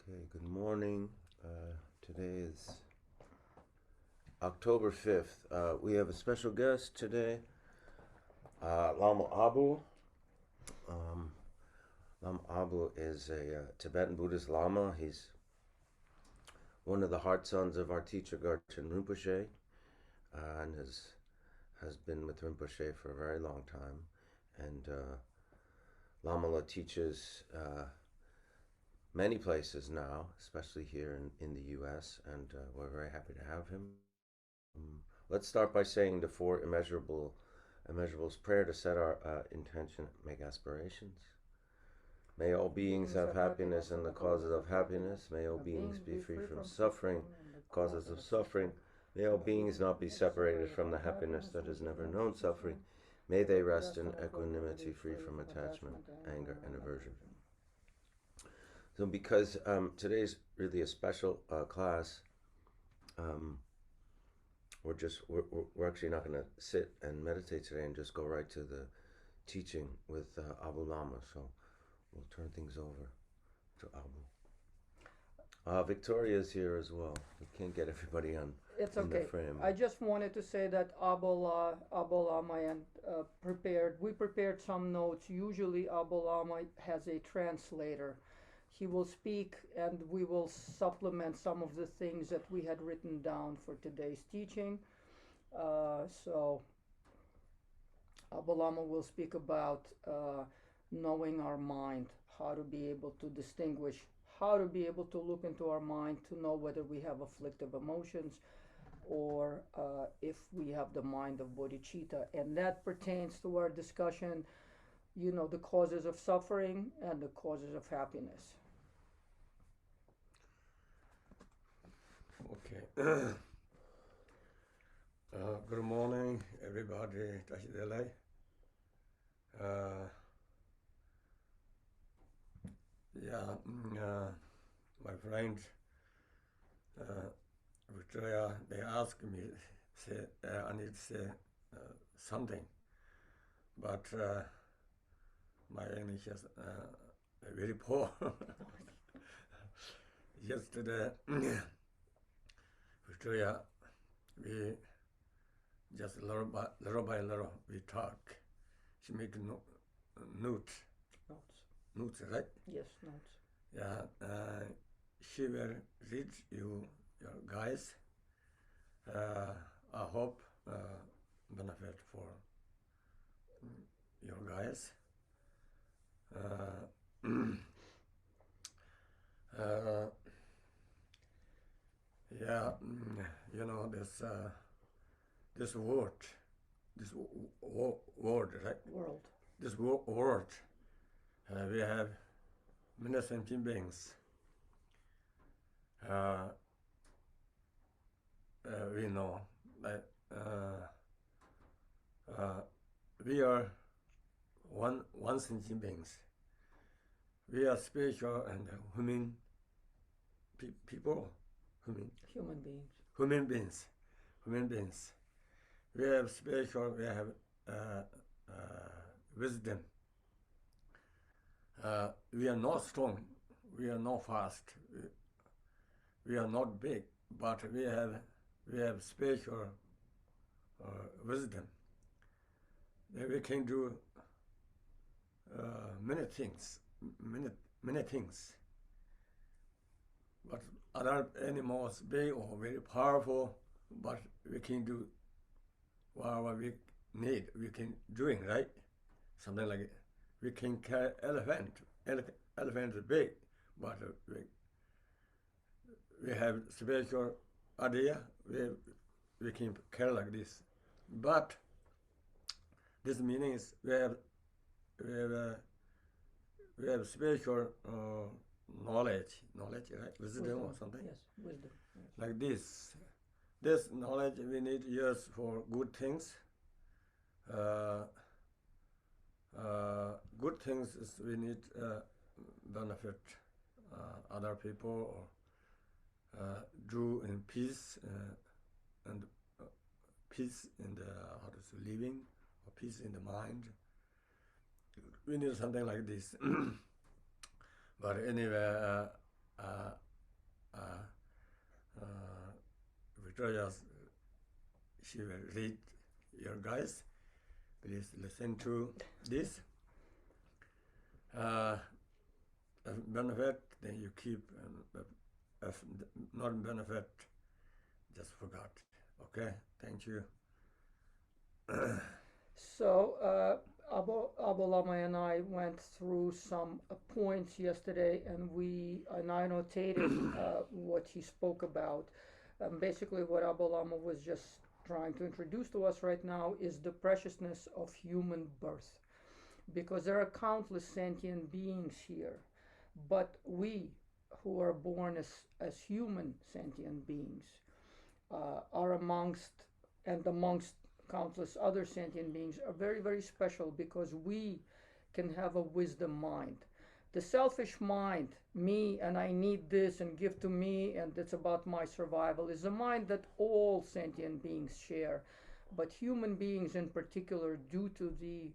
Okay, good morning. Today is October 5th. We have a special guest today, Lama Abao. Um, Lama Abao is a Tibetan Buddhist Lama. He's one of the heart sons of our teacher Garchen Rinpoche, and has been with Rinpoche for a very long time. And Lama teaches many places now, especially here in the U.S., and we're very happy to have him. Let's start by saying the four immeasurables prayer to set our intention, make aspirations. May all beings have happiness and the causes of happiness. May all beings be free from suffering, causes of suffering. May all beings not be separated from the happiness that has never known suffering. May they rest in equanimity, free from attachment, anger, and aversion. So because today's really a special class, we're actually not going to sit and meditate today and just go right to the teaching with Abu Lama. So we'll turn things over to Abu. Victoria's here as well. We can't get everybody on. It's in okay. the frame. I just wanted to say that Abu Lama and we prepared some notes. Usually Abu Lama has a translator. He will speak and we will supplement some of the things that we had written down for today's teaching. So Abu Lama will speak about knowing our mind, how to be able to distinguish, how to be able to look into our mind to know whether we have afflictive emotions or if we have the mind of bodhicitta. And that pertains to our discussion, the causes of suffering and the causes of happiness. Okay. Good morning, everybody. Tashidele. My friend Victoria, they asked me, I need to say something, but my English is very poor. Yesterday, Victoria, we just little by little we talk. She made notes, right? Yes, notes. Yeah, she will read you, your guys. I hope benefit for your guys. Yeah, this word, right? World. This word, we have many sentient beings. We know that we are one sentient beings. We are spiritual and human people. Human beings. We have spiritual, we have wisdom. We are not strong, we are not fast, we are not big, but we have spiritual wisdom. We can do many things. But other animals, big or very powerful, but we can do what we need. We can doing, right? Something like it. We can carry elephant. Elephant is big, but we have spiritual idea. We can carry like this. But this meaning is we have spiritual knowledge, right? Wisdom or something. Yes, wisdom. Yes. Like this. This knowledge we need use for good things. Good things is we need benefit other people or do in peace and peace in the living or peace in the mind. We need something like this. But anyway, Victoria, she will read your guys. Please listen to this. If benefit, then you keep, and if not benefit, just forgot. Okay, thank you. So Abu Lama and I went through some points yesterday, and I notated what he spoke about. Basically, what Abu Lama was just trying to introduce to us right now is the preciousness of human birth, because there are countless sentient beings here, but we who are born as human sentient beings are amongst countless other sentient beings are very, very special because we can have a wisdom mind. The selfish mind, me and I need this and give to me and it's about my survival, is a mind that all sentient beings share. But human beings in particular, due to the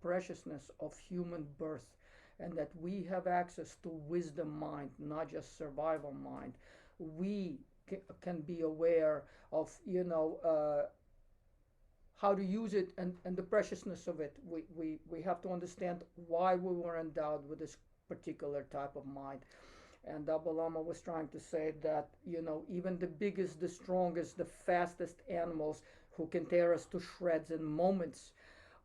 preciousness of human birth, and that we have access to wisdom mind, not just survival mind, we can be aware of, how to use it and the preciousness of it. We have to understand why we were endowed with this particular type of mind. And Dalai Lama was trying to say that, even the biggest, the strongest, the fastest animals who can tear us to shreds in moments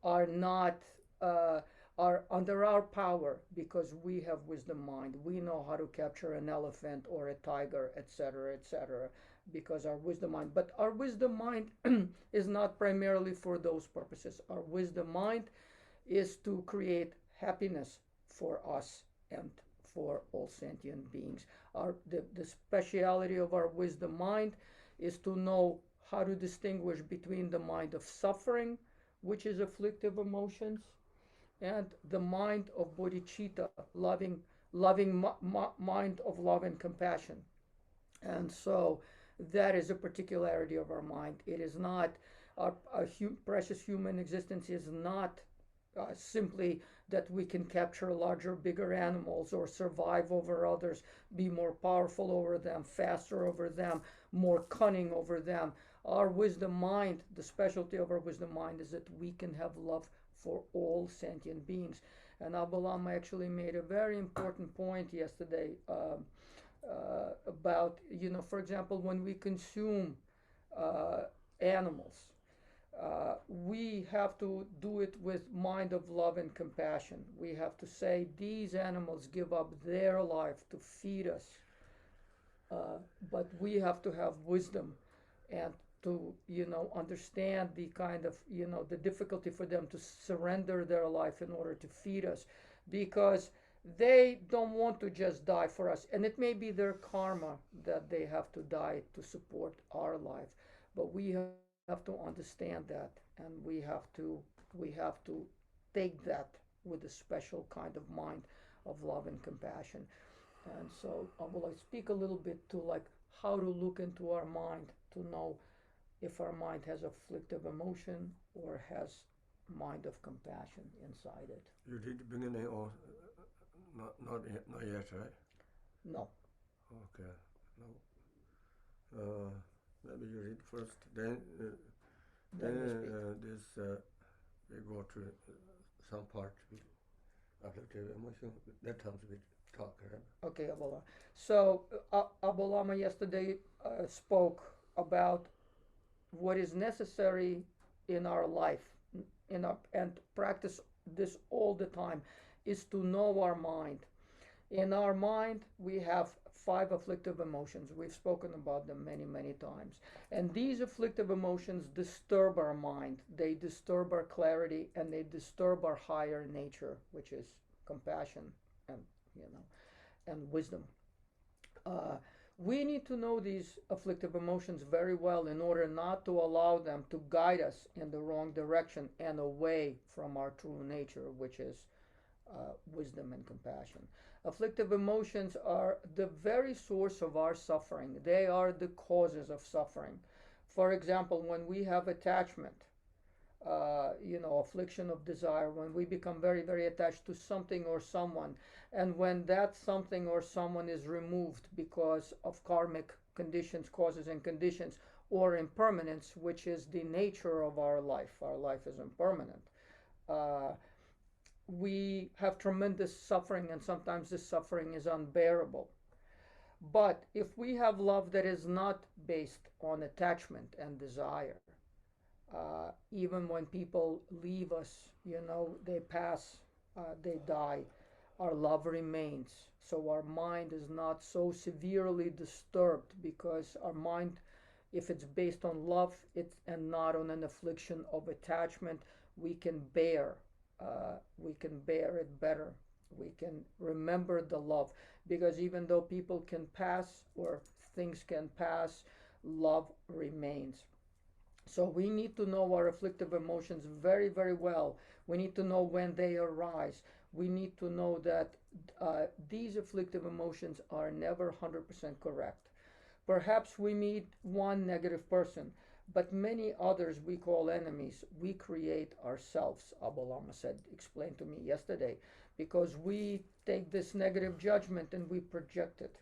are not, are under our power because we have wisdom mind. We know how to capture an elephant or a tiger, etc., because our wisdom mind. But our wisdom mind is not primarily for those purposes. Our wisdom mind is to create happiness for us and for all sentient beings. The speciality of our wisdom mind is to know how to distinguish between the mind of suffering, which is afflictive emotions, and the mind of bodhicitta, loving mind of love and compassion. And so that is a particularity of our mind. It is not, our precious human existence is not simply that we can capture larger, bigger animals or survive over others, be more powerful over them, faster over them, more cunning over them. Our wisdom mind, the specialty of our wisdom mind is that we can have love for all sentient beings. And Abba Lama actually made a very important point yesterday about, for example, when we consume animals, we have to do it with mind of love and compassion. We have to say these animals give up their life to feed us, but we have to have wisdom and to understand the kind of the difficulty for them to surrender their life in order to feed us, because they don't want to just die for us, and it may be their karma that they have to die to support our life, but we have to understand that, and we have to take that with a special kind of mind of love and compassion. And so I will speak a little bit to like how to look into our mind to know if our mind has afflictive emotion or has mind of compassion inside it. You did the beginning or not yet, right? No. Okay. No. Maybe you read first, then this we go to some part with afflictive emotion. That times we talk, right? Okay, Abulama. So Abulama yesterday spoke about what is necessary in our life, and practice this all the time, is to know our mind. In our mind, we have 5 afflictive emotions. We've spoken about them many, many times. And these afflictive emotions disturb our mind. They disturb our clarity and they disturb our higher nature, which is compassion and, and wisdom. We need to know these afflictive emotions very well in order not to allow them to guide us in the wrong direction and away from our true nature, which is wisdom and compassion. Afflictive emotions are the very source of our suffering. They are the causes of suffering. For example, when we have attachment, affliction of desire, when we become very, very attached to something or someone, and when that something or someone is removed because of karmic conditions, causes and conditions, or impermanence, which is the nature of our life. Our life is impermanent. Uh, we have tremendous suffering, and sometimes this suffering is unbearable. But if we have love that is not based on attachment and desire, even when people leave us, they pass, they die, our love remains. So our mind is not so severely disturbed, because our mind, if it's based on love and not on an affliction of attachment, we can bear. We can bear it better. We can remember the love, because even though people can pass or things can pass, love remains. So we need to know our afflictive emotions very, very well. We need to know when they arise. We need to know that these afflictive emotions are never 100% correct. Perhaps we meet one negative person, but many others we call enemies, we create ourselves, Abba Lama explained to me yesterday, because we take this negative judgment and we project it.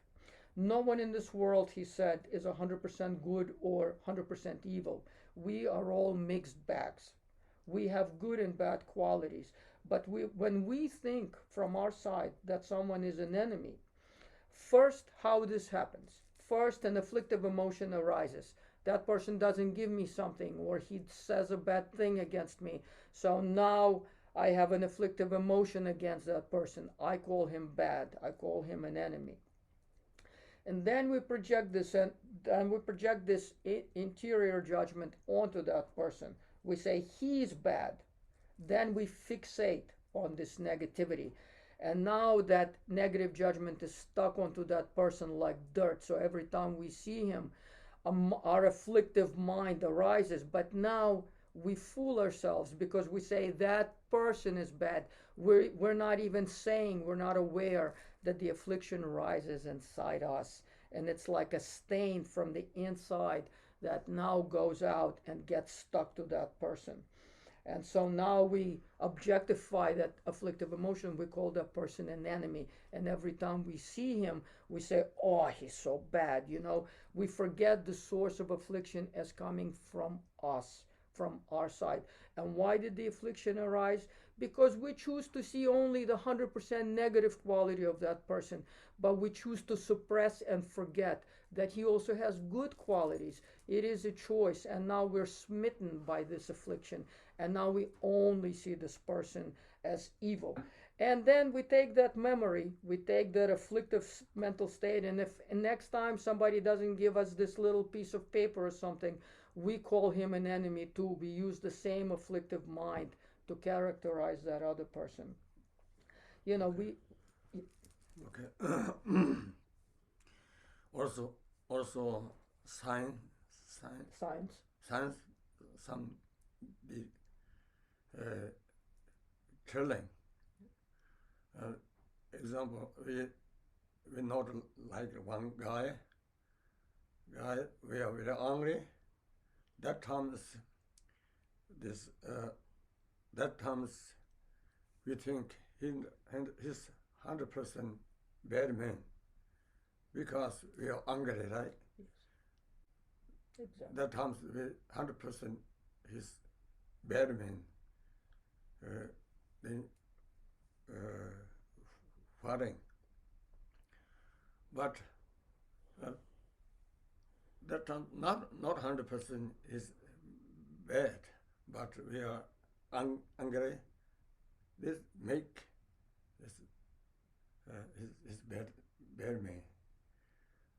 No one in this world, he said, is 100% good or 100% evil. We are all mixed bags. We have good and bad qualities. But when we think from our side that someone is an enemy, first, how this happens. First, an afflictive emotion arises. That person doesn't give me something, or he says a bad thing against me. So now I have an afflictive emotion against that person. I call him bad. I call him an enemy. And then we project this, and we project this interior judgment onto that person. We say he's bad. Then we fixate on this negativity, and now that negative judgment is stuck onto that person like dirt. So every time we see him, our afflictive mind arises. But now we fool ourselves, because we say that person is bad. We're not even saying, we're not aware that the affliction rises inside us, and it's like a stain from the inside that now goes out and gets stuck to that person. And so now we objectify that afflictive emotion. We call that person an enemy. And every time we see him, we say, oh, he's so bad. We forget the source of affliction as coming from us, from our side. And why did the affliction arise? Because we choose to see only the 100% negative quality of that person, but we choose to suppress and forget that he also has good qualities. It is a choice, and now we're smitten by this affliction, and now we only see this person as evil. And then we take that memory, we take that afflictive mental state, and if next time somebody doesn't give us this little piece of paper or something, we call him an enemy too. We use the same afflictive mind to characterize that other person. We Okay. also science, science. some the killing. Example, we not like one guy. We are very angry. That times this that times we think he's 100% bad man, because we are angry, right? Yes. Exactly. That times we 100% he's bad man. Then fighting, but that time not 100% is bad, but we are angry. This make this his bad man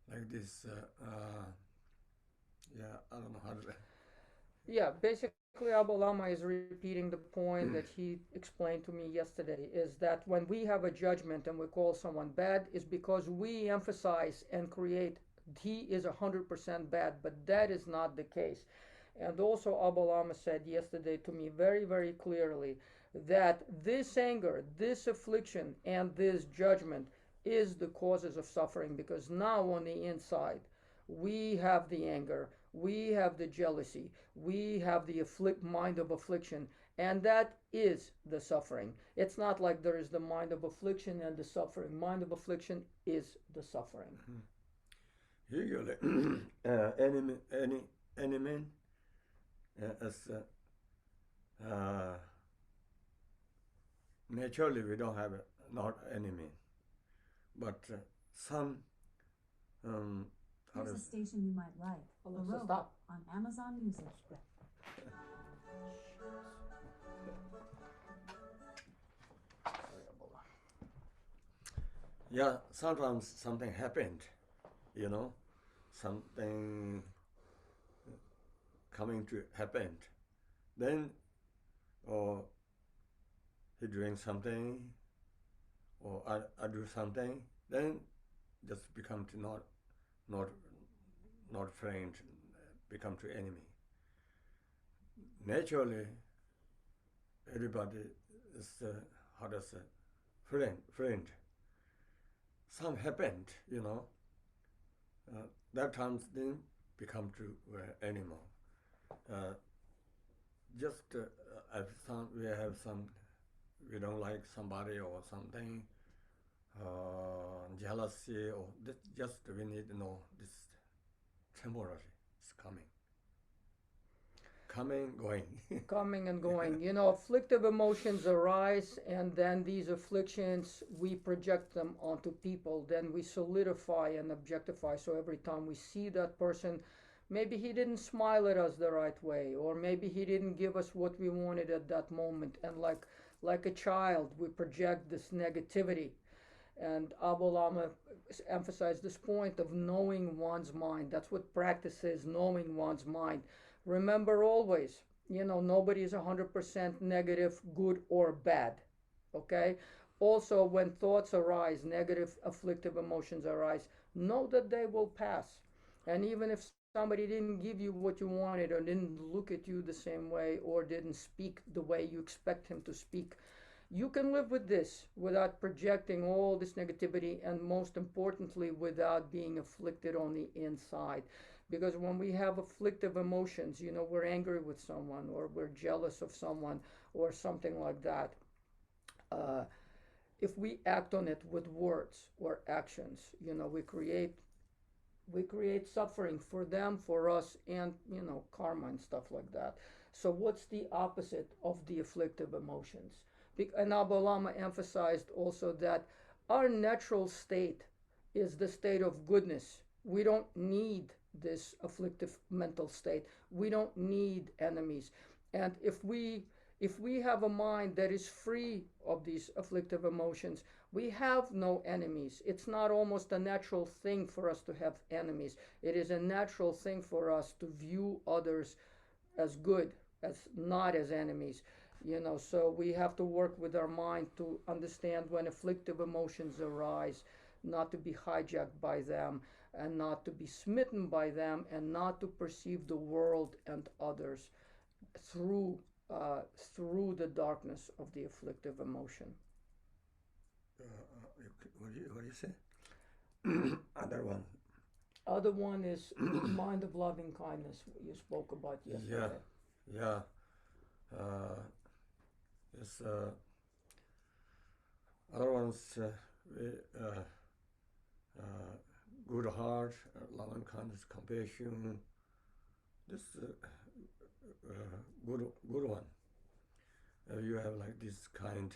like this. Yeah, I don't know how to. Yeah, basically, Abba Lama is repeating the point that he explained to me yesterday, is that when we have a judgment and we call someone bad, is because we emphasize and create he is 100% bad, but that is not the case. And also, Abba Lama said yesterday to me very, very clearly that this anger, this affliction, and this judgment is the causes of suffering, because now on the inside we have the anger, we have the jealousy, we have the mind of affliction, and that is the suffering. It's not like there is the mind of affliction and the suffering. Mind of affliction is the suffering. Usually, enemy as naturally we don't have not enemy, but some Here's a station you might like. Alexa, Baroque stop. on Amazon Music. yeah, sometimes something happened, you know, something coming to happen. Then, or he doing something, or I do something. Then, just become to not friend, become to enemy. Naturally, everybody is how to say friend. Some happened, you know. That times then become to animal. Just we don't like somebody or something, jealousy or just we need to know this temporary is coming, going. Coming and going. You know, afflictive emotions arise, and then these afflictions, we project them onto people. Then we solidify and objectify. So every time we see that person, maybe he didn't smile at us the right way, or maybe he didn't give us what we wanted at that moment. And like a child, we project this negativity. And Abba Lama emphasized this point of knowing one's mind. That's what practice is, knowing one's mind. Remember always, you know, nobody is 100% negative, good or bad. Okay? Also, when thoughts arise, negative afflictive emotions arise, know that they will pass. And even if somebody didn't give you what you wanted, or didn't look at you the same way, or didn't speak the way you expect him to speak, you can live with this without projecting all this negativity, and most importantly, without being afflicted on the inside. Because when we have afflictive emotions, you know, we're angry with someone, or we're jealous of someone, or something like that. If we act on it with words or actions, you know, we create suffering for them, for us, and, you know, karma and stuff like that. So what's the opposite of the afflictive emotions? And Abba Lama emphasized also that our natural state is the state of goodness. We don't need this afflictive mental state. We don't need enemies. And if we have a mind that is free of these afflictive emotions, we have no enemies. It's not almost a natural thing for us to have enemies. It is a natural thing for us to view others as good, as not as enemies. You know, so we have to work with our mind to understand when afflictive emotions arise, not to be hijacked by them, and not to be smitten by them, and not to perceive the world and others through the darkness of the afflictive emotion. What do you say? Other one is mind of loving kindness, you spoke about yesterday. Yeah. It's other ones good heart, loving kindness, compassion. This good one. You have like this kind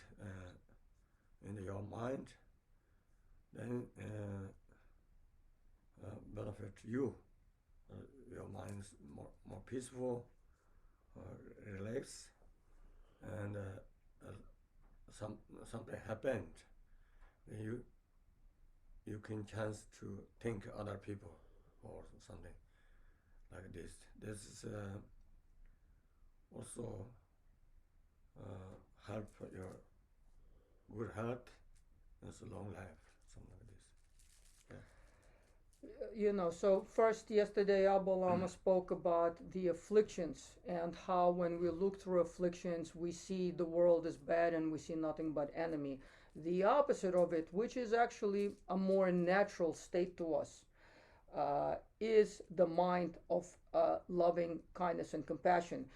in your mind, then benefit you. Your mind is more peaceful, relaxed, and something happened. You can chance to think other people or something like this. This is also help your good health and long life, something like this. You know, so first yesterday Abba Lama spoke about the afflictions, and how when we look through afflictions we see the world as bad and we see nothing but enemy. The opposite of it, which is actually a more natural state to us, is the mind of loving kindness and compassion.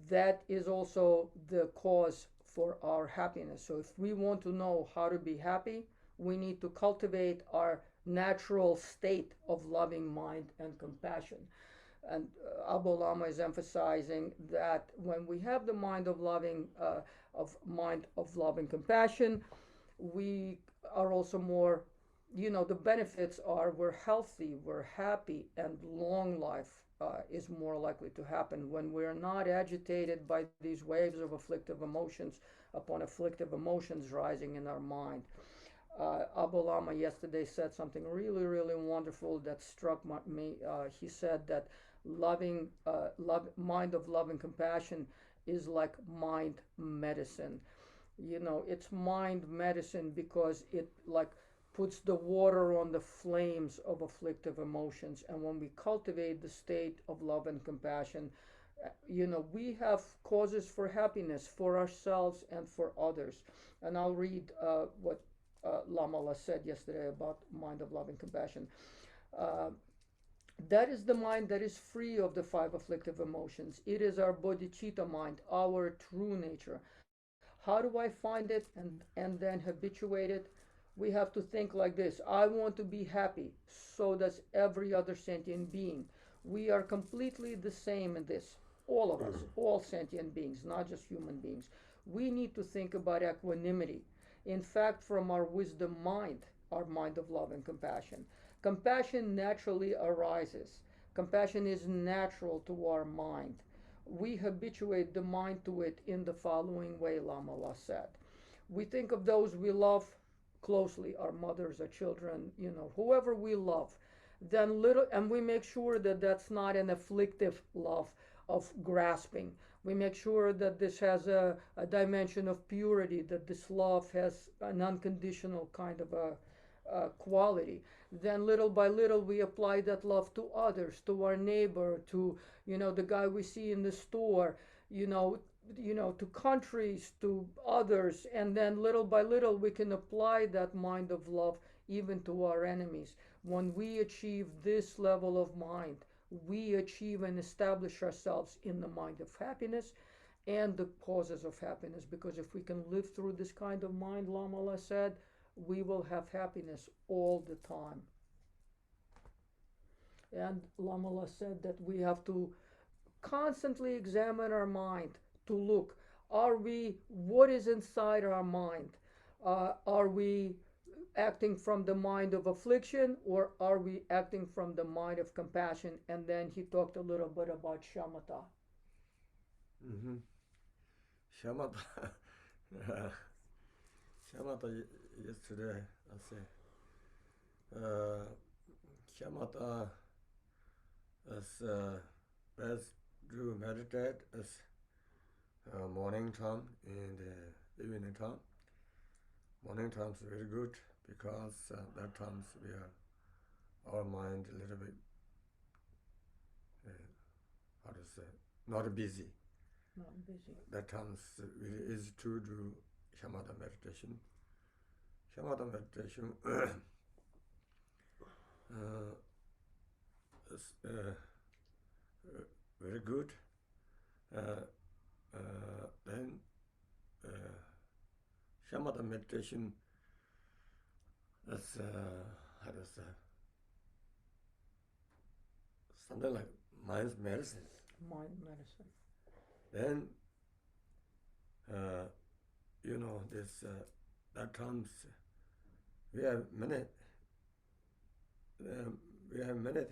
That is also the cause for our happiness. So, if we want to know how to be happy, we need to cultivate our natural state of loving mind and compassion. And Abba Lama is emphasizing that when we have the mind of love and compassion, we are also more, the benefits are we're healthy, we're happy, and long life is more likely to happen when we're not agitated by these waves of afflictive emotions upon afflictive emotions rising in our mind. Abba Lama yesterday said something really, really wonderful that struck me. He said that mind of love and compassion is like mind medicine. It's mind medicine because it like puts the water on the flames of afflictive emotions. And when we cultivate the state of love and compassion, we have causes for happiness for ourselves and for others. And I'll read what Lama said yesterday about mind of love and compassion. Uh, that is the mind that is free of the five afflictive emotions. It is our bodhicitta mind, our true nature. How do I find it and then habituate it? We have to think like this: I want to be happy, so does every other sentient being. We are completely the same in this. All of us, all sentient beings, not just human beings. We need to think about equanimity. In fact, from our wisdom mind, our mind of love and compassion. Compassion naturally arises. Compassion is natural to our mind. We habituate the mind to it in the following way, Lama said. We think of those we love closely, our mothers, our children, whoever we love. Then little, and we make sure that that's not an afflictive love of grasping. We make sure that this has a dimension of purity, that this love has an unconditional kind of a quality. Then little by little we apply that love to others, to our neighbor, to the guy we see in the store, to countries, to others, and then little by little we can apply that mind of love even to our enemies. When we achieve this level of mind, we achieve and establish ourselves in the mind of happiness and the causes of happiness. Because if we can live through this kind of mind, Lama said, we will have happiness all the time. And Lama said that we have to constantly examine our mind to look, what is inside our mind? Are we acting from the mind of affliction, or are we acting from the mind of compassion? And then he talked a little bit about Shamata. Mm-hmm. Shamata. Shamata yesterday, I say. Shamata as best to meditate as morning time and evening time. Morning time is very good because that times we are our mind a little bit how to say, not busy. Not busy. That times really easy to do Shamata meditation. Shamata meditation is very good. Then Shamata meditation is how to say, something like mind's medicine. Mind medicine. Then this that times we have many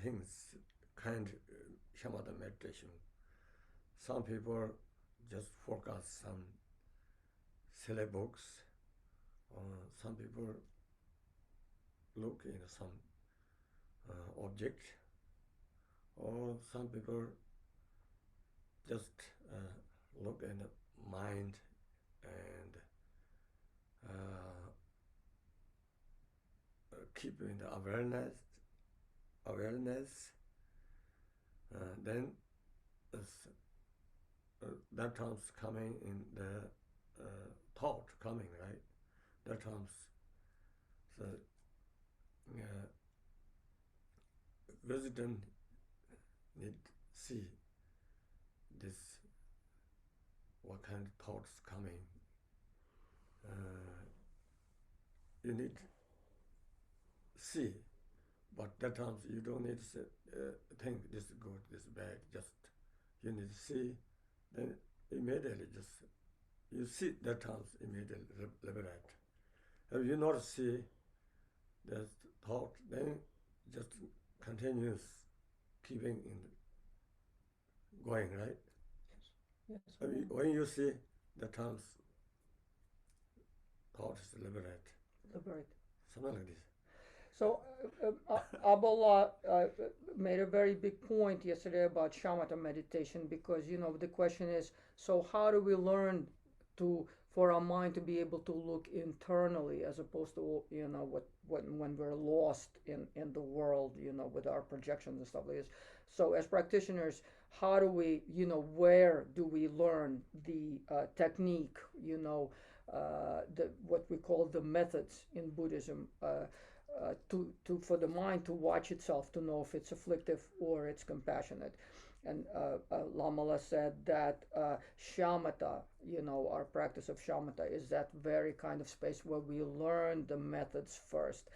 things kind Shamata meditation. Some people just focus on silly books, or some people look in some object, or some people just look in the mind and keep in the awareness. Then that time's coming in the thought coming, right? That time's so wisdom need see this, what kind of thoughts coming. You need see, but that times you don't need to say, think this is good, this is bad. Just you need to see, then immediately just you see that times immediately liberate. If you not see that thought, then just continues keeping in going, right? Yes. When you see the times thought is liberate, Liberate. something like this. So Abdullah made a very big point yesterday about shamatha meditation, because the question is, so how do we learn for our mind to be able to look internally, as opposed to when we're lost in the world, with our projections and stuff like this. So as practitioners, how do we, where do we learn the technique, what we call the methods in Buddhism, for the mind to watch itself, to know if it's afflictive or it's compassionate. And Lamala said that Shamata, our practice of Shamata, is that very kind of space where we learn the methods first.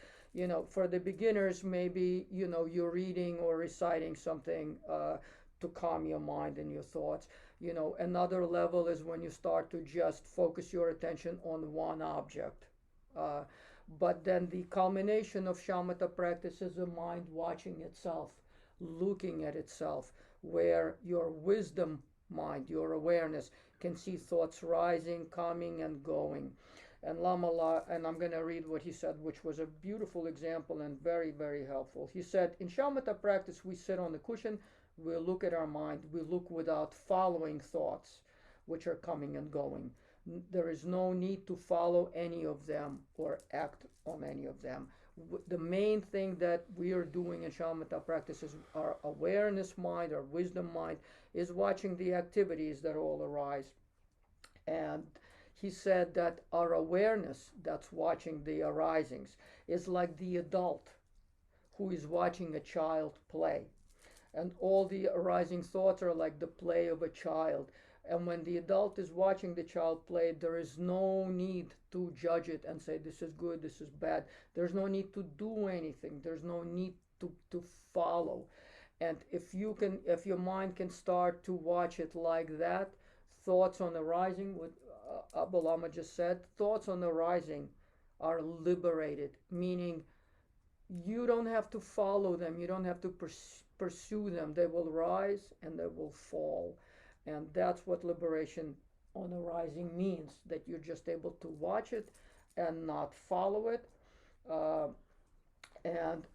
For the beginners, maybe, you're reading or reciting something to calm your mind and your thoughts. Another level is when you start to just focus your attention on one object. But then the culmination of shamatha practice is the mind watching itself, looking at itself, where your wisdom mind, your awareness, can see thoughts rising, coming, and going. And and I'm going to read what he said, which was a beautiful example and very, very helpful. He said, in shamatha practice, we sit on the cushion, we look at our mind, we look without following thoughts, which are coming and going. There is no need to follow any of them or act on any of them. The main thing that we are doing in shamatha practice is our awareness mind, our wisdom mind, is watching the activities that all arise. And he said that our awareness that's watching the arisings is like the adult who is watching a child play. And all the arising thoughts are like the play of a child. And when the adult is watching the child play, there is no need to judge it and say, this is good, this is bad. There's no need to do anything. There's no need to follow. And if your mind can start to watch it like that, thoughts on the rising, what Abba Lama just said, thoughts on the rising are liberated, meaning you don't have to follow them. You don't have to pursue them. They will rise and they will fall. And that's what liberation on the rising means, that you're just able to watch it and not follow it. And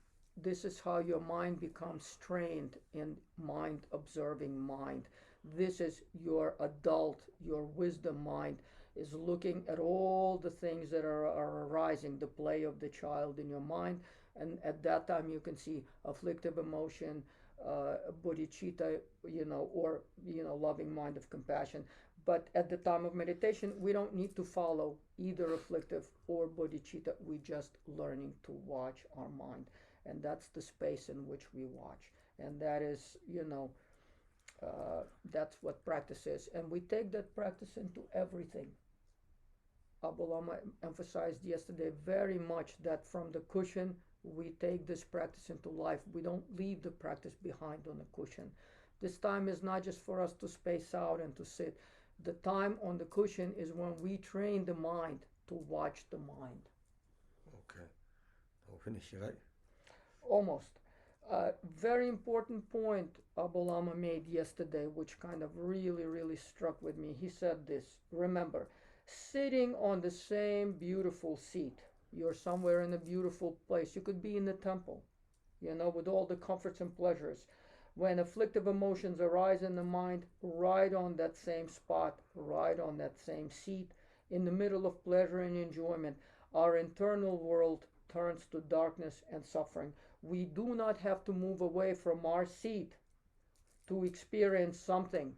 this is how your mind becomes trained in mind observing mind. This is your adult, your wisdom mind is looking at all the things that are arising, the play of the child in your mind. And at that time you can see afflictive emotion, bodhicitta, or loving mind of compassion. But at the time of meditation, we don't need to follow either afflictive or bodhicitta. We just learning to watch our mind, and that's the space in which we watch. And that is, that's what practice is. And we take that practice into everything. Abba Lama emphasized yesterday very much that from the cushion we take this practice into life. We don't leave the practice behind on the cushion. This time is not just for us to space out and to sit. The time on the cushion is when we train the mind to watch the mind. Okay. I'll finish, right? Almost. Very important point Abba Lama made yesterday, which kind of really, really struck with me. He said this, remember, sitting on the same beautiful seat, you're somewhere in a beautiful place. You could be in the temple, with all the comforts and pleasures. When afflictive emotions arise in the mind, right on that same spot, right on that same seat, in the middle of pleasure and enjoyment, our internal world turns to darkness and suffering. We do not have to move away from our seat to experience something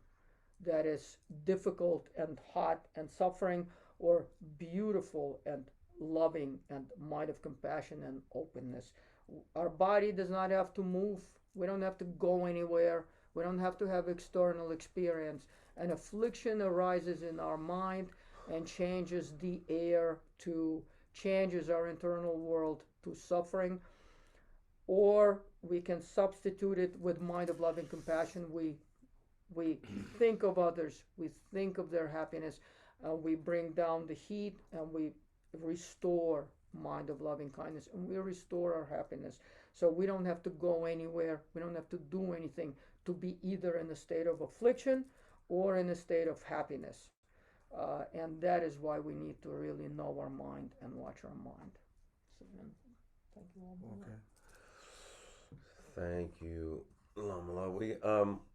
that is difficult and hot and suffering, or beautiful and loving and mind of compassion and openness. Our body does not have to move. We don't have to go anywhere. We don't have to have external experience. An affliction arises in our mind and changes the air to changes our internal world to suffering, or we can substitute it with mind of loving compassion. We think of others, we think of their happiness, and we bring down the heat, and we restore mind of loving kindness, and we restore our happiness. So we don't have to go anywhere, we don't have to do anything to be either in a state of affliction or in a state of happiness. And that is why we need to really know our mind and watch our mind. So, thank you all. Okay. Thank you, Lamala.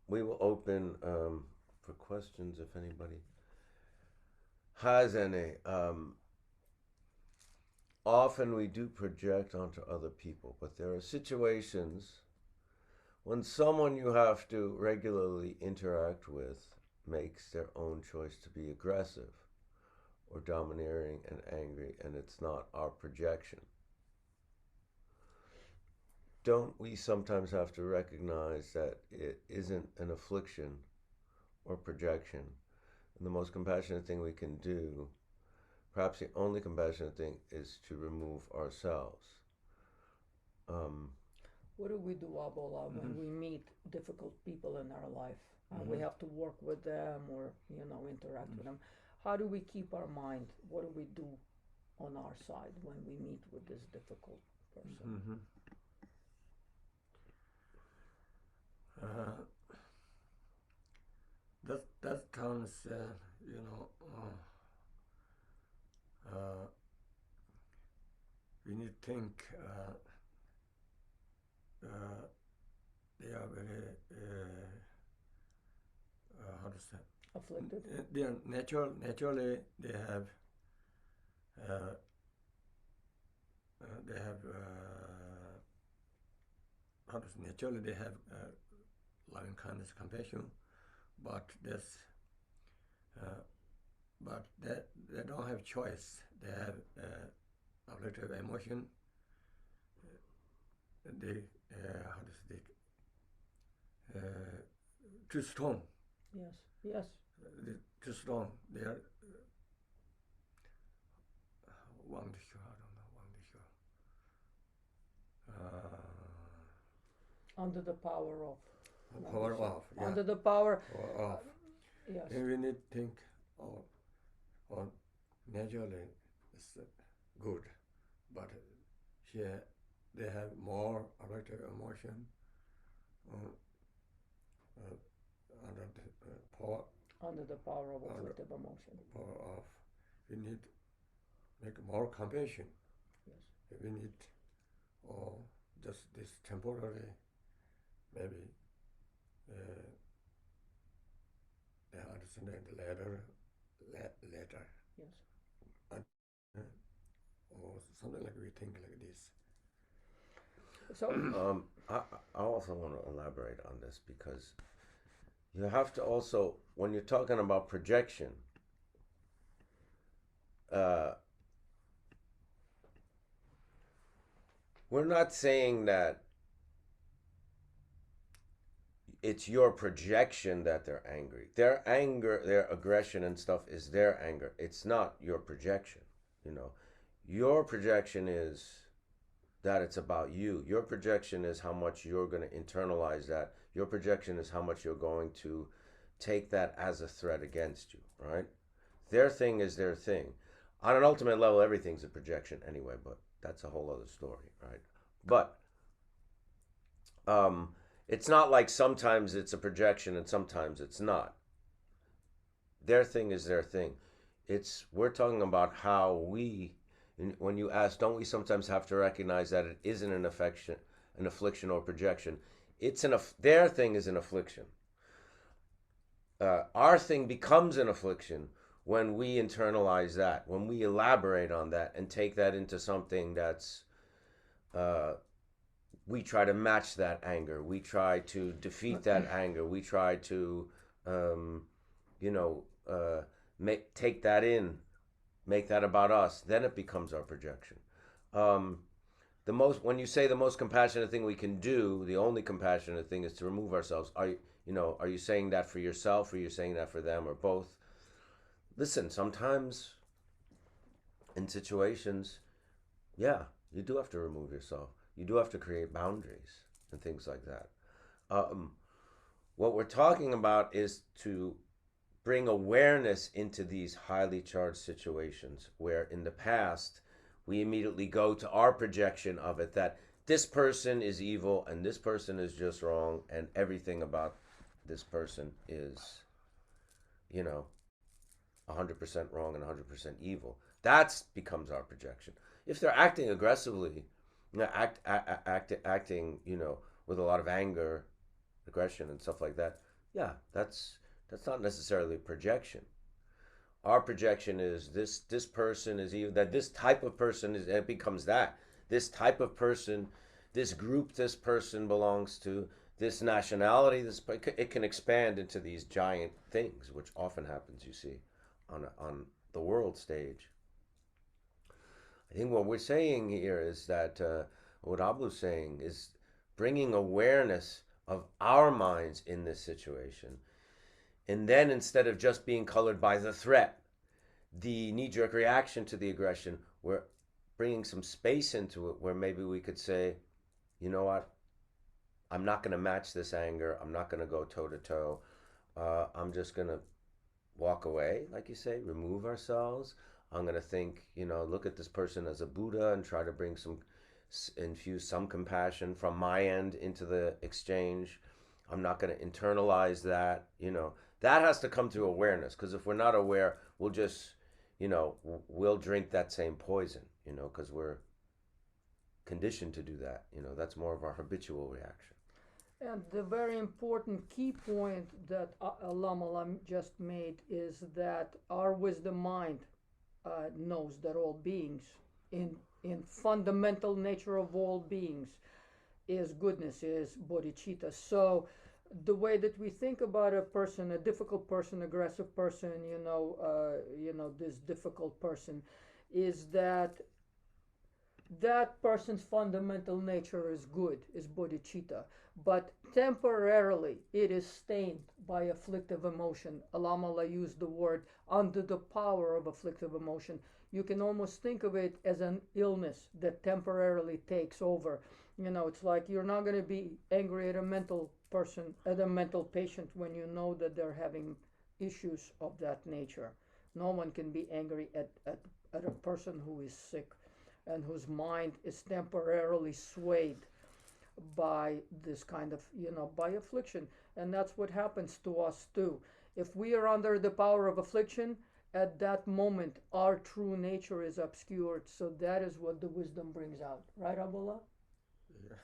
We will open for questions if anybody has any. Often we do project onto other people, but there are situations when someone you have to regularly interact with makes their own choice to be aggressive or domineering and angry, and it's not our projection. Don't we sometimes have to recognize that it isn't an affliction or projection? And the most compassionate thing we can do, perhaps the only compassionate thing, is to remove ourselves. What do we do, Abola, when we meet difficult people in our life? We have to work with them or, interact with them. How do we keep our mind? What do we do on our side when we meet with this difficult person? That comes, we need to think they are very, how to say? Afflicted? They are naturally they have how to say, naturally they have loving kindness, compassion, but they don't have choice. They have afflictive emotion. They how to say, too strong. Yes. Too strong. They are Under the power of. Power off. Yeah. Under the power. Power off. Yes. And we need to think, naturally it's good, but here they have more afflictive emotion under the power. Under the power of afflictive emotion. Power of. We need to make more compassion. Yes. We need, just this temporary, maybe. They understand later. Yes. Or something like we think like this. So I also want to elaborate on this, because you have to also, when you're talking about projection, we're not saying that it's your projection that they're angry. Their anger, their aggression and stuff is their anger. It's not your projection, Your projection is that it's about you. Your projection is how much you're going to internalize that. Your projection is how much you're going to take that as a threat against you, right? Their thing is their thing. On an ultimate level, everything's a projection anyway, but that's a whole other story, right? But it's not like sometimes it's a projection and sometimes it's not. Their thing is their thing. We're talking about how when you ask, don't we sometimes have to recognize that it isn't an affliction or projection? Their thing is an affliction. Our thing becomes an affliction when we internalize that, when we elaborate on that and take that into something that's, we try to match that anger. We try to defeat that anger. We try to, take that in, make that about us. Then it becomes our projection. when you say the most compassionate thing we can do, the only compassionate thing is to remove ourselves. Are you saying that for yourself, or are you saying that for them, or both? Listen, sometimes in situations, yeah, you do have to remove yourself. You do have to create boundaries and things like that. What we're talking about is to bring awareness into these highly charged situations where in the past we immediately go to our projection of it, that this person is evil and this person is just wrong and everything about this person is, 100% wrong and 100% evil. That becomes our projection. If they're acting aggressively, acting, with a lot of anger, aggression, and stuff like that, yeah, that's not necessarily a projection. Our projection is this person is evil. That this type of person is. It becomes that this type of person, this group, this person belongs to, this nationality. It can expand into these giant things, which often happens. You see, on the world stage. I think what we're saying here is that what Abu's saying is bringing awareness of our minds in this situation. And then instead of just being colored by the threat, the knee-jerk reaction to the aggression, we're bringing some space into it where maybe we could say, you know what, I'm not going to match this anger. I'm not going to go toe-to-toe. I'm just going to walk away, like you say, remove ourselves. I'm going to think, look at this person as a Buddha and try to infuse some compassion from my end into the exchange. I'm not going to internalize that, That has to come through awareness, because if we're not aware, we'll just, we'll drink that same poison, because we're conditioned to do that. That's more of our habitual reaction. And the very important key point that Lama Lam just made is that our wisdom mind knows that all beings, in fundamental nature of all beings, is goodness, is bodhicitta. So the way that we think about a person, a difficult person, aggressive person, this difficult person, is that person's fundamental nature is good, is bodhicitta, but temporarily it is stained by afflictive emotion. Alamala used the word under the power of afflictive emotion. You can almost think of it as an illness that temporarily takes over. It's like you're not going to be angry at a mental patient when you know that they're having issues of that nature. No one can be angry at a person who is sick and whose mind is temporarily swayed by this kind of, by affliction. And that's what happens to us too. If we are under the power of affliction, at that moment, our true nature is obscured. So that is what the wisdom brings out. Right, Abdullah? Yeah.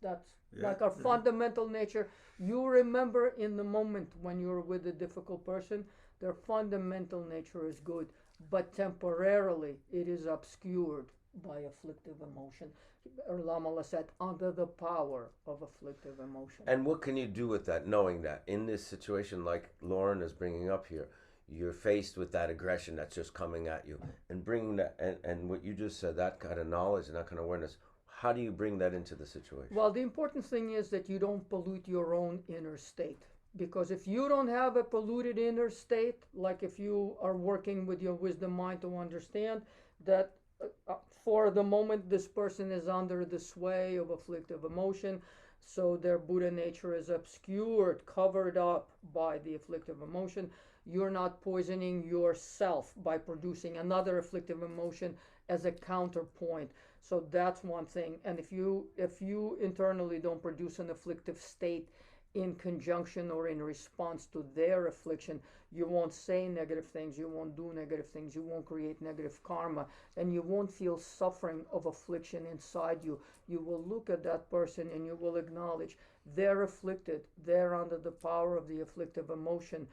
That's Yeah, like our fundamental nature. You remember in the moment when you're with a difficult person, their fundamental nature is good, but temporarily it is obscured by afflictive emotion. Lamala said, under the power of afflictive emotion. And what can you do with that, knowing that in this situation, like Lauren is bringing up here, you're faced with that aggression that's just coming at you, and bringing that, and what you just said, that kind of knowledge and that kind of awareness, how do you bring that into the situation? Well, the important thing is that you don't pollute your own inner state. Because if you don't have a polluted inner state, like if you are working with your wisdom mind to understand that for the moment this person is under the sway of afflictive emotion, so their Buddha nature is obscured, covered up by the afflictive emotion, you're not poisoning yourself by producing another afflictive emotion as a counterpoint. So that's one thing. And if you internally don't produce an afflictive state in conjunction or in response to their affliction, you won't say negative things, you won't do negative things, you won't create negative karma, and you won't feel suffering of affliction inside you. You will look at that person and you will acknowledge they're afflicted, they're under the power of the afflictive emotion.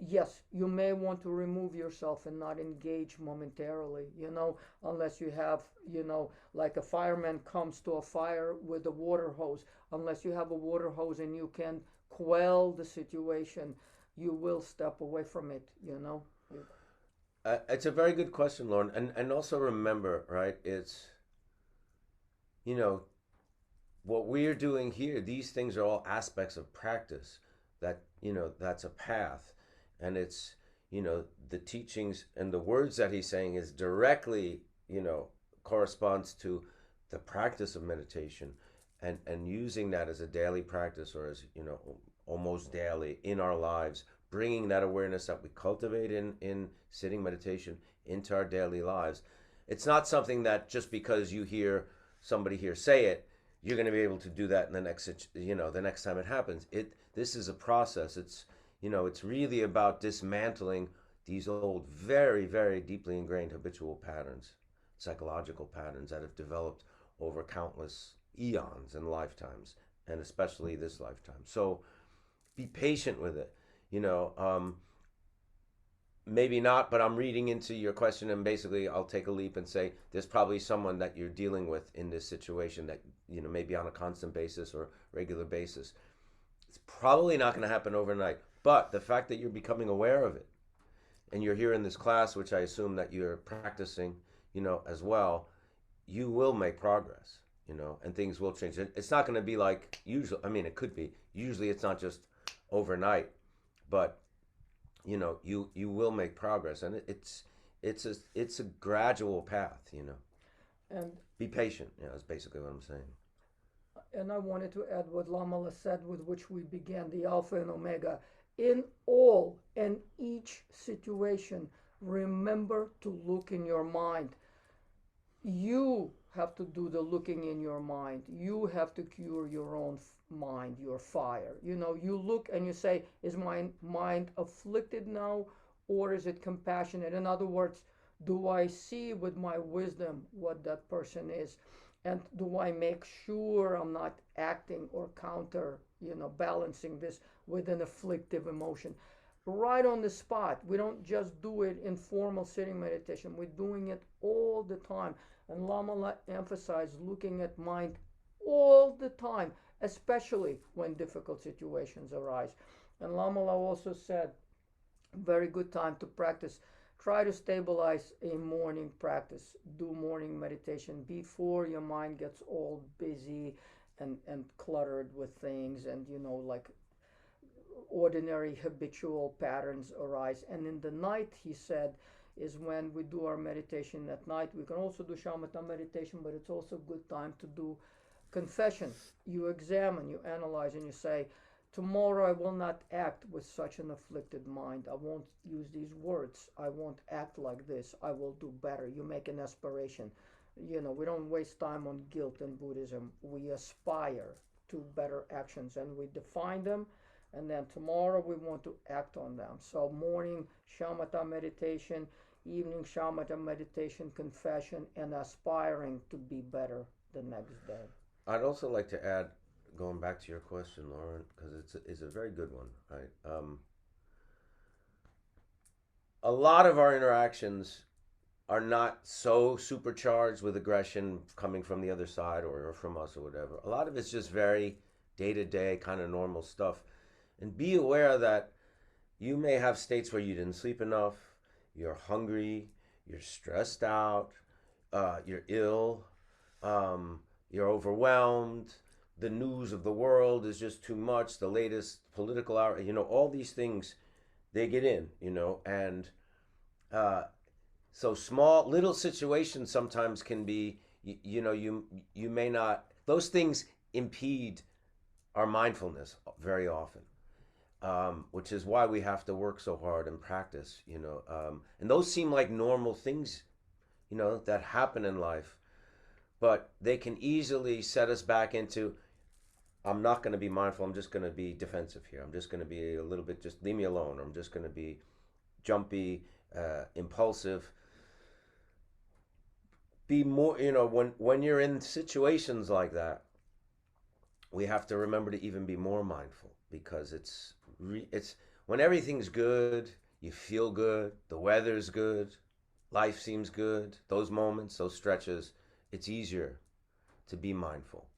Yes, you may want to remove yourself and not engage momentarily, unless you have, like a fireman comes to a fire with a water hose. Unless you have a water hose and you can quell the situation, you will step away from it. It's a very good question, Lauren, and also remember, right? It's you know, what we're doing here, these things are all aspects of practice. That, that's a path. And it's, the teachings and the words that he's saying is directly, corresponds to the practice of meditation, and using that as a daily practice, or as, almost daily in our lives, bringing that awareness that we cultivate in sitting meditation into our daily lives. It's not something that just because you hear somebody here say it, you're going to be able to do that in the next time it happens. This is a process. It's really about dismantling these old, very, very deeply ingrained habitual patterns, psychological patterns that have developed over countless eons and lifetimes, and especially this lifetime. So be patient with it. Maybe not, but I'm reading into your question, and basically I'll take a leap and say there's probably someone that you're dealing with in this situation that, maybe on a constant basis or regular basis. It's probably not going to happen overnight, but the fact that you're becoming aware of it, and you're here in this class, which I assume that you're practicing, as well, you will make progress, and things will change. It's not going to be like usual. I mean, it could be. Usually it's not just overnight, but you will make progress, and it's a gradual path. And Be patient. That's basically what I'm saying. and I wanted to add what Lamala said, with which we began, the Alpha and Omega. In all and each situation, remember to look in your mind. You have to do the looking in your mind. You have to cure your own mind, your fire. You look and you say, is my mind afflicted now, or is it compassionate? In other words, do I see with my wisdom what that person is? And do I make sure I'm not acting or counter, balancing this with an afflictive emotion? Right on the spot. We don't just do it in formal sitting meditation. We're doing it all the time. And Lama emphasized looking at mind all the time, especially when difficult situations arise. And Lama also said, very good time to practice. Try to stabilize a morning practice. Do morning meditation before your mind gets all busy and cluttered with things, and like ordinary habitual patterns arise. And in the night, he said, is when we do our meditation at night. We can also do shamatha meditation, but it's also a good time to do confession. You examine, you analyze, and you say, tomorrow I will not act with such an afflicted mind. I won't use these words. I won't act like this. I will do better. You make an aspiration. We don't waste time on guilt in Buddhism. We aspire to better actions, and we define them, and then tomorrow we want to act on them. So morning shamatha meditation, evening shamatha meditation, confession, and aspiring to be better the next day. I'd also like to add, going back to your question, Lauren, because it's a very good one, right? A lot of our interactions are not so supercharged with aggression coming from the other side or from us or whatever. A lot of it's just very day-to-day kind of normal stuff. And be aware that you may have states where you didn't sleep enough, you're hungry, you're stressed out, you're ill, you're overwhelmed, the news of the world is just too much, the latest political hour, all these things, they get in, and so small, little situations sometimes can be, you may not, those things impede our mindfulness very often. Which is why we have to work so hard and practice, and those seem like normal things, that happen in life, but they can easily set us back into, I'm not going to be mindful, I'm just going to be defensive here, I'm just going to be a little bit, just leave me alone, I'm just going to be jumpy, impulsive. Be more, when you're in situations like that, we have to remember to even be more mindful, because it's when everything's good, you feel good, the weather's good, life seems good, those moments, those stretches, it's easier to be mindful.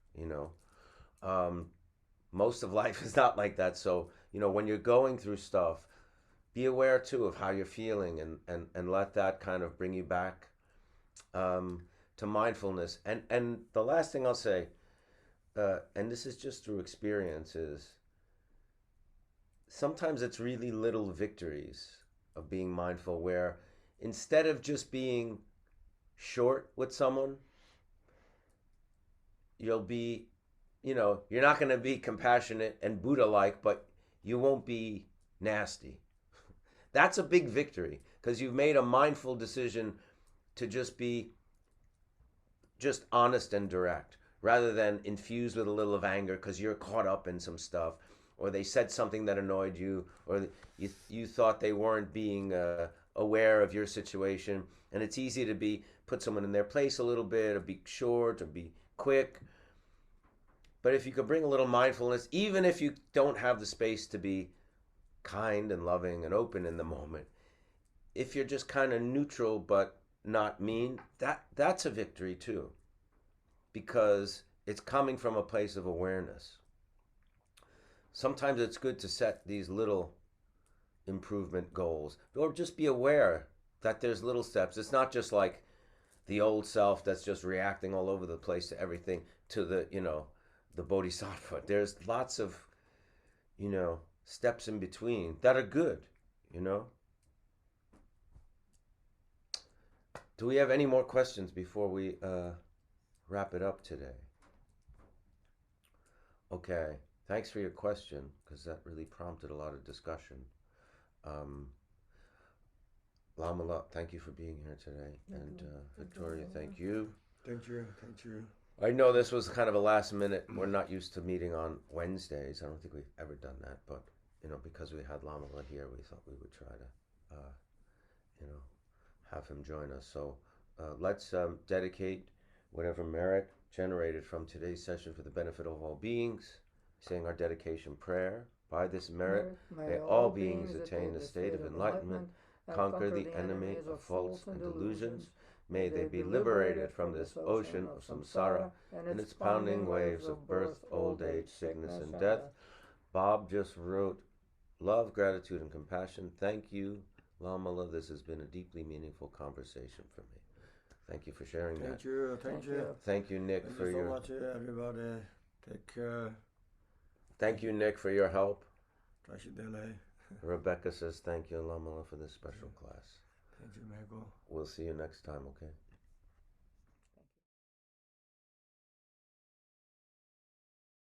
Most of life is not like that. So when you're going through stuff, be aware too of how you're feeling, and let that kind of bring you back to to mindfulness. And the last thing I'll say, and this is just through experience, is sometimes it's really little victories of being mindful where instead of just being short with someone, you'll be, you're not going to be compassionate and Buddha-like, but you won't be nasty. That's a big victory because you've made a mindful decision to just be just honest and direct rather than infused with a little of anger because you're caught up in some stuff, or they said something that annoyed you, or you thought they weren't being aware of your situation. And it's easy to put someone in their place a little bit, or be short, or be quick. But if you could bring a little mindfulness, even if you don't have the space to be kind and loving and open in the moment, if you're just kind of neutral but not mean, that's a victory too, because it's coming from a place of awareness. Sometimes it's good to set these little improvement goals, or just be aware that there's little steps. It's not just like the old self that's just reacting all over the place to everything, to the bodhisattva. There's lots of steps in between that are good. Do we have any more questions before we wrap it up today? Okay, thanks for your question, because that really prompted a lot of discussion. Lama, thank you for being here today. And Victoria, thank you. Thank you. I know this was kind of a last minute. We're not used to meeting on Wednesdays. I don't think we've ever done that. But, because we had Lama here, we thought we would try to, have him join us. So let's dedicate whatever merit generated from today's session for the benefit of all beings, saying our dedication prayer. By this merit, may all beings attain the state of enlightenment, conquer the enemy of faults and delusions. May they be liberated from this ocean of samsara and its pounding waves of birth, old age, sickness, and death. Bob just wrote, love, gratitude, and compassion. Thank you, Lama. This has been a deeply meaningful conversation for me. Thank you for sharing that. Thank you. Thank you, Nick, for your... Thank you so much, everybody. Take care. Thank you, Nick, for your help. Delay. Rebecca says thank you, Lama, for this special class. Thank you, Michael. We'll see you next time, okay?